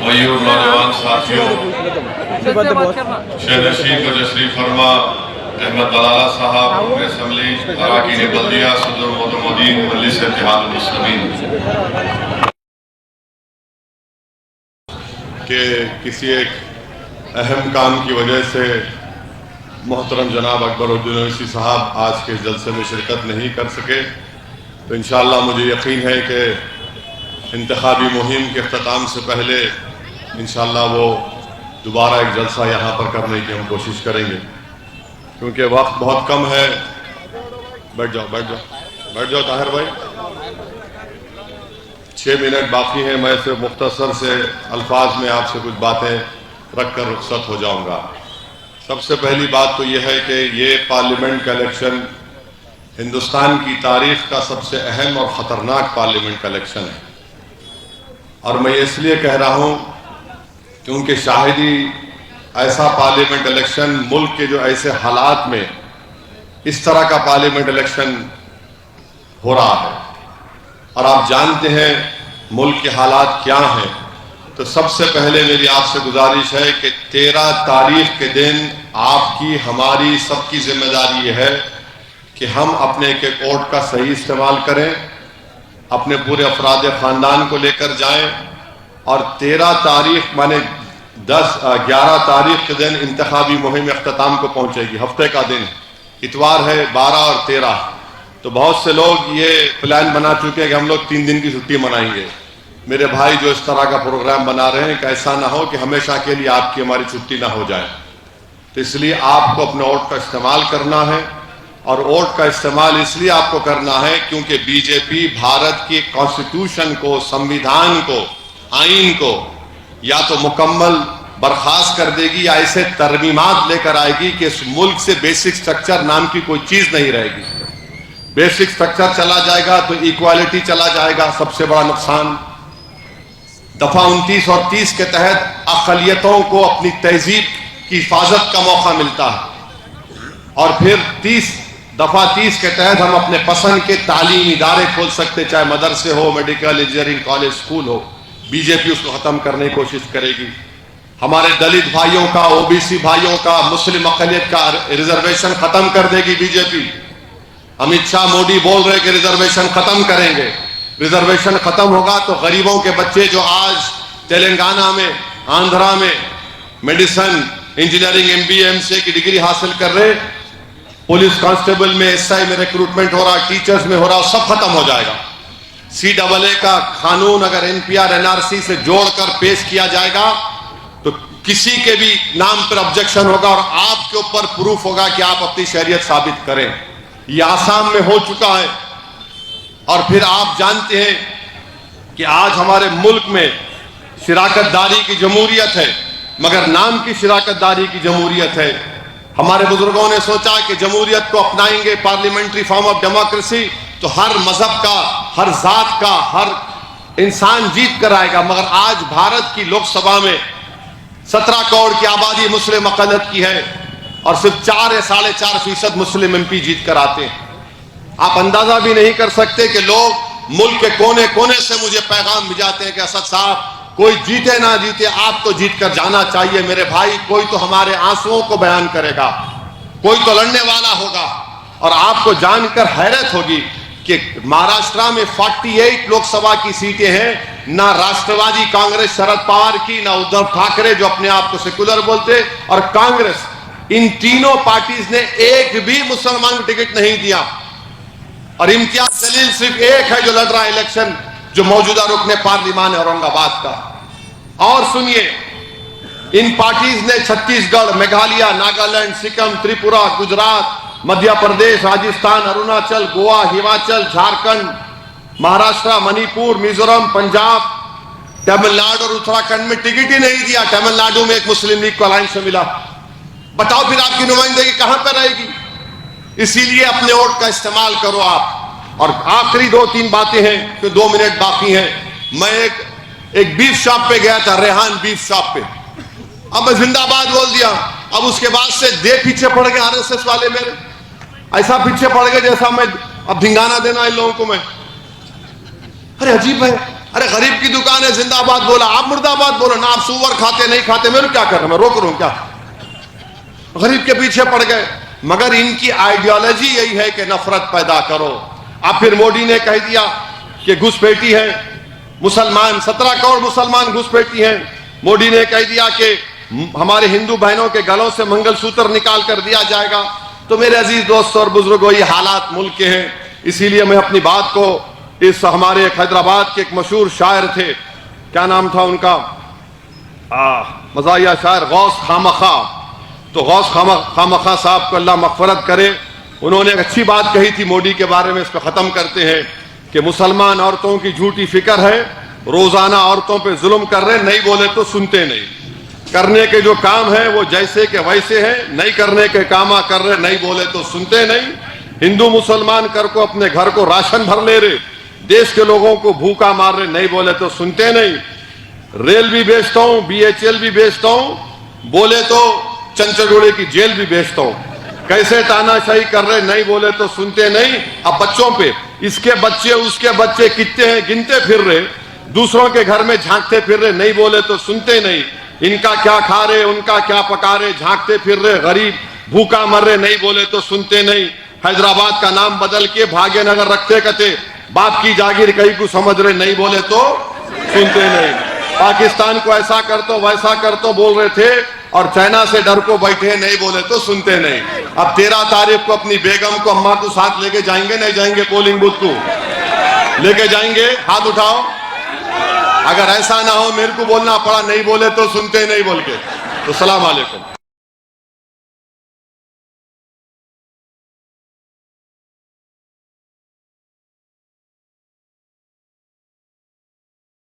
मयूर नौजवान साथियों, शेर रशीद को तशरीफ फरमा, अहमद बलाला साहब, असम्बली अराकीन बल्दिया, सदर मोहतमदीन मजलिस इत्तेहाद मुस्लिमीन के किसी एक अहम काम की वजह से मोहतरम जनाब अकबरुद्दीन ओवैसी साहब आज के इस जलसे में शिरकत नहीं कर सके, तो इंशाअल्लाह मुझे यकीन है कि इंतखाबी मुहिम के अख्ताम से पहले इंशाअल्लाह वो दोबारा एक जलसा यहाँ पर करने की हम कोशिश करेंगे, क्योंकि वक्त बहुत कम है। बैठ जाओ ताहिर भाई, 6 मिनट बाकी हैं। मैं सिर्फ मुख्तसर से अल्फाज में आपसे कुछ बातें रख कर रुखसत हो जाऊँगा। सबसे पहली बात तो यह है कि ये पार्लियामेंट का इलेक्शन हिंदुस्तान की तारीख का सबसे अहम और ख़तरनाक पार्लियामेंट का इलेक्शन है, और मैं इसलिए कह रहा हूँ क्योंकि शाहिदी ऐसा पार्लियामेंट इलेक्शन, मुल्क के जो ऐसे हालात में इस तरह का पार्लियामेंट इलेक्शन हो रहा है, और आप जानते हैं मुल्क के हालात क्या हैं, तो सबसे पहले मेरी आपसे गुजारिश है कि 13 तारीख के दिन आपकी, हमारी, सबकी जिम्मेदारी ये है कि हम अपने एक वोट का सही इस्तेमाल करें, अपने पूरे अफराद ख़ानदान को लेकर जाएं, और 13 तारीख माने 11 तारीख के दिन इंतखाबी मुहिम अख्ताम को पहुंचेगी। हफ्ते का दिन इतवार है, 12 और 13। तो बहुत से लोग ये प्लान बना चुके हैं कि हम लोग 3 दिन की छुट्टी मनाएंगे। मेरे भाई जो इस तरह का प्रोग्राम बना रहे हैं कि ऐसा ना हो कि हमेशा के लिए आपकी हमारी छुट्टी ना हो जाए, तो इसलिए आपको अपने वोट का इस्तेमाल करना है, और वोट का इस्तेमाल इसलिए आपको करना है क्योंकि बीजेपी भारत की कॉन्स्टिट्यूशन को, संविधान को, आइन को या तो मुकम्मल बर्खास्त कर देगी या ऐसे तरमीमात लेकर आएगी कि इस मुल्क से बेसिक स्ट्रक्चर नाम की कोई चीज नहीं रहेगी। बेसिक स्ट्रक्चर चला जाएगा तो इक्वालिटी चला जाएगा, सबसे बड़ा नुकसान। दफा 29 और 30 के तहत अक़लियतों को अपनी तहजीब की हिफाजत का मौका मिलता है, और फिर दफा 30 के तहत हम अपने पसंद के तालीमी इदारे खोल सकते, चाहे मदरसे हो, मेडिकल, इंजीनियरिंग कॉलेज, स्कूल हो। बीजेपी उसको खत्म करने की कोशिश करेगी। हमारे दलित भाइयों का, ओबीसी भाइयों का, मुस्लिम अक़लियत का रिजर्वेशन खत्म कर देगी बीजेपी। अमित शाह, मोदी बोल रहे कि रिजर्वेशन खत्म करेंगे। रिजर्वेशन खत्म होगा तो गरीबों के बच्चे जो आज तेलंगाना में, आंध्रा में मेडिसिन, इंजीनियरिंग, MBA, MCA की डिग्री हासिल कर रहे, पुलिस कांस्टेबल में, SI में रिक्रूटमेंट हो रहा, टीचर्स में हो रहा, सब खत्म हो जाएगा। CAA का कानून अगर NPR NRC से जोड़कर पेश किया जाएगा तो किसी के भी नाम पर ऑब्जेक्शन होगा और आपके ऊपर प्रूफ होगा कि आप अपनी शरीयत साबित करें। ये आसाम में हो चुका है, और फिर आप जानते हैं कि आज हमारे मुल्क में शिराकतदारी की जमहूरियत है, मगर नाम की शिराकतदारी की जमहूरियत है। हमारे बुजुर्गों ने सोचा कि जमहूरियत को अपनाएंगे, पार्लियामेंट्री फॉर्म ऑफ डेमोक्रेसी, तो हर मजहब का, हर जात का, हर इंसान जीत कर आएगा। मगर आज भारत की लोकसभा में 17 करोड़ की आबादी मुस्लिम अक़लियत की है, और सिर्फ 4 या 4.5% मुस्लिम MP जीत कर आते हैं। आप अंदाजा भी नहीं कर सकते कि लोग मुल्क के कोने कोने से मुझे पैगाम भिजाते हैं कि असद साहब, कोई जीते ना जीते आप तो जीत कर जाना चाहिए मेरे भाई। कोई तो हमारे आंसुओं को बयान करेगा, कोई तो लड़ने वाला होगा। और आपको जानकर हैरत होगी कि महाराष्ट्र में 48 लोकसभा की सीटें हैं, ना राष्ट्रवादी कांग्रेस शरद पवार की, ना उद्धव ठाकरे जो अपने आप को सेकुलर बोलते, और कांग्रेस, इन तीनों पार्टीज ने एक भी मुसलमान को टिकट नहीं दिया। और इम्तियाज जलील सिर्फ एक है जो लड़ रहा है इलेक्शन, जो मौजूदा रुकने पार्लिमान है औरंगाबाद का। और सुनिए, इन पार्टीज ने छत्तीसगढ़, मेघालय, नागालैंड, सिक्किम, त्रिपुरा, गुजरात, मध्य प्रदेश, राजस्थान, अरुणाचल, गोवा, हिमाचल, झारखंड, महाराष्ट्र, मणिपुर, मिजोरम, पंजाब, तमिलनाडु और उत्तराखंड में टिकट ही नहीं दिया। तमिलनाडु में एक मुस्लिम लीग को अलायंस से मिला। बताओ फिर आपकी नुमाइंदगी कहां पर रहेगी? इसीलिए अपने वोट का इस्तेमाल करो आप। और आखिरी 2-3 बातें हैं, तो 2 मिनट बाकी हैं। मैं एक बीफ शॉप पे गया था, रेहान बीफ शॉप पे। अब मैं जिंदाबाद बोल दिया, अब उसके बाद से पीछे पड़ गए RSS वाले मेरे, ऐसा पीछे पड़ गए जैसा मैं अब धिंगाना देना इन लोगों को मैं। अरे अजीब है, ارے غریب کی دکان ہے زندہ باد بولا، آپ مردہ باد بولو نا، آپ سور کھاتے نہیں کھاتے، میں کیا کر رہا، میں روک رہا ہوں کیا؟ غریب کے پیچھے پڑ گئے. مگر ان کی آئیڈیالوجی یہی ہے کہ نفرت پیدا کرو. اب پھر مودی نے کہہ دیا کہ گھسپیٹی ہے مسلمان، 17 کروڑ مسلمان گھسپیٹی ہیں. مودی نے کہہ دیا کہ ہمارے ہندو بہنوں کے گلوں سے منگل سوتر نکال کر دیا جائے گا. تو میرے عزیز دوستوں اور بزرگوں، یہ حالات ملک کے ہیں. اسی لیے میں اپنی بات کو اس ہمارے ایک حیدرآباد کے ایک مشہور شاعر تھے، کیا نام تھا ان کا، مزاحیہ شاعر غوث خامخواہ. تو غوث خامخواہ صاحب کو اللہ مغفرت کرے، انہوں نے ایک اچھی بات کہی تھی مودی کے بارے میں. اس پہ ختم کرتے ہیں کہ مسلمان عورتوں کی جھوٹی فکر ہے، روزانہ عورتوں پہ ظلم کر رہے، نہیں بولے تو سنتے نہیں. کرنے کے جو کام ہے وہ جیسے کہ ویسے ہیں، نہیں کرنے کے کام کر رہے، نہیں بولے تو سنتے نہیں. ہندو مسلمان کر کو اپنے گھر کو راشن بھر لے رہے، دیش کے لوگوں کو بھوکا مار رہے، نہیں بولے تو سنتے نہیں. ریل بھی بیچتا ہوں، BHL بھی بیچتا ہوں، بولے تو چنچگوڑے کی جیل بھی بیچتا ہوں. کیسے تاناشاہی کر رہے، نہیں بولے تو سنتے نہیں. اب بچوں پہ اس کے بچے اس کے بچے کتنے ہیں گنتے پھر رہے، دوسروں کے گھر میں جھانکتے پھر رہے، نہیں بولے تو سنتے نہیں. ان کا کیا کھا رہے، ان کا کیا پکا رہے، جھانکتے پھر رہے، غریب بھوکا مر رہے، نہیں بولے تو سنتے نہیں. حیدرآباد کا نام بدل کے بھاگے نگر رکھتے کہتے، باپ کی جاگیر کہیں کو سمجھ رہے، نہیں بولے تو سنتے نہیں. پاکستان کو ایسا کرتو ویسا کرتو بول رہے تھے، اور چائنا سے ڈر کو بیٹھے، نہیں بولے تو سنتے نہیں. اب 13 تاریخ کو اپنی بیگم کو اماں کو ساتھ لے کے جائیں گے، نہیں جائیں گے؟ پولنگ بوتھ کو لے کے جائیں گے؟ ہاتھ اٹھاؤ. اگر ایسا نہ ہو میرے کو بولنا پڑا نہیں بولے تو سنتے نہیں بول کے. تو السلام علیکم.